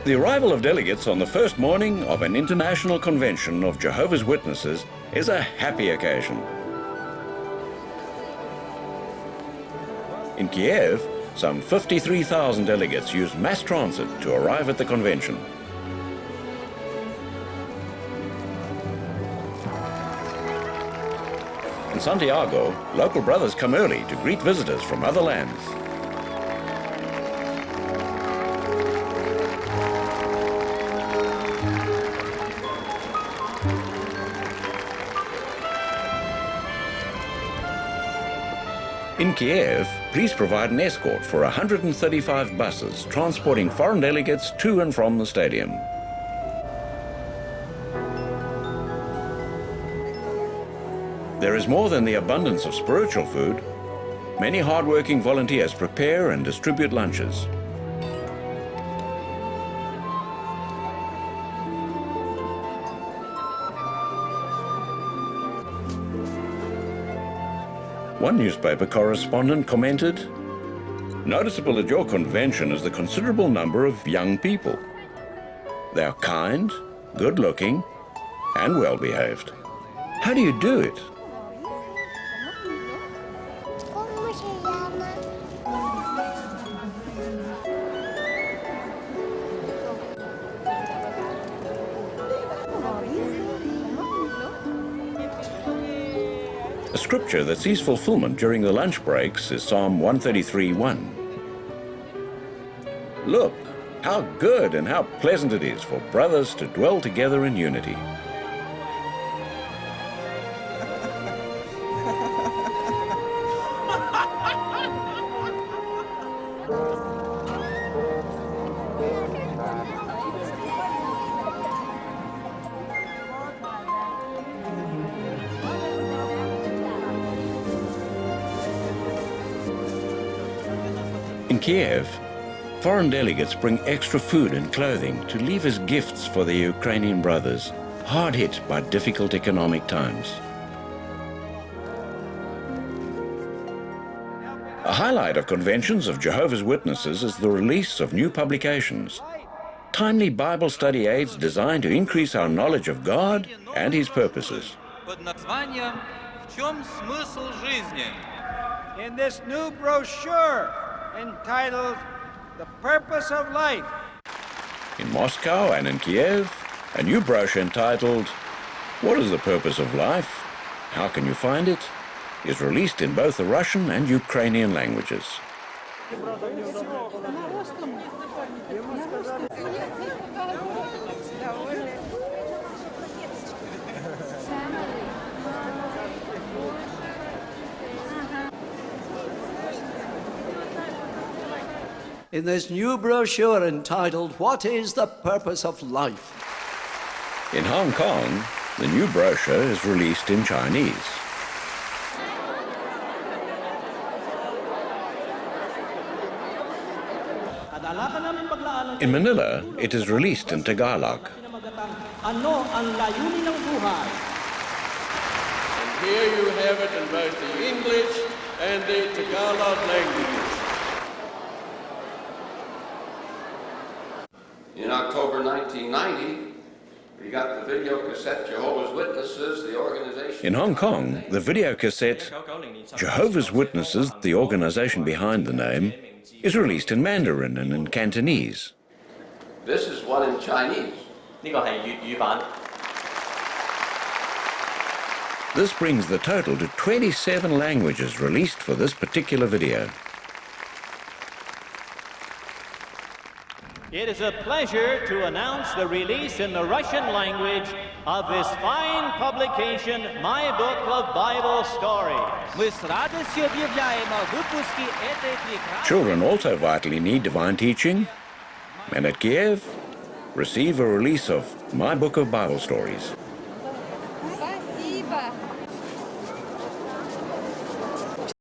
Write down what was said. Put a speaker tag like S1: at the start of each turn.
S1: The arrival of delegates on the first morning of an international convention of Jehovah's Witnesses is a happy occasion. In Kiev, some 53,000 delegates use mass transit to arrive at the convention. In Santiago, local brothers come early to greet visitors from other lands. In Kiev, police provide an escort for 135 buses transporting foreign delegates to and from the stadium. There is more than the abundance of spiritual food. Many hard-working volunteers prepare and distribute lunches. One newspaper correspondent commented, "Noticeable at your convention is the considerable number of young people. They are kind, good-looking, and well-behaved. How do you do it?" A scripture that sees fulfillment during the lunch breaks is Psalm 133:1. Look, how good and how pleasant it is for brothers to dwell together in unity. In Kiev, foreign delegates bring extra food and clothing to leave as gifts for their Ukrainian brothers, hard hit by difficult economic times. A highlight of conventions of Jehovah's Witnesses is the release of new publications, timely Bible study aids designed to increase our knowledge of God and His purposes.
S2: In this new brochure entitled The Purpose of Life.
S1: In Moscow and in Kiev, a new brochure entitled What is the Purpose of Life? How can you find it? Is released in both the Russian and Ukrainian languages.
S3: In this new brochure entitled, What is the Purpose of Life?
S1: In Hong Kong, the new brochure is released in Chinese. In Manila, it is released in Tagalog.
S4: And here you have it in both the English and the Tagalog languages. In October 1990, we got the video cassette Jehovah's Witnesses, the organization.
S1: In Hong Kong, the video cassette Jehovah's Witnesses, the organization behind the name, is released in Mandarin and in Cantonese.
S4: This is one in Chinese.
S1: This brings the total to 27 languages released for this particular video.
S5: It is a pleasure to announce the release in the Russian language of this fine publication, My Book of Bible Stories.
S1: Children also vitally need divine teaching, and at Kiev, receive a release of My Book of Bible Stories.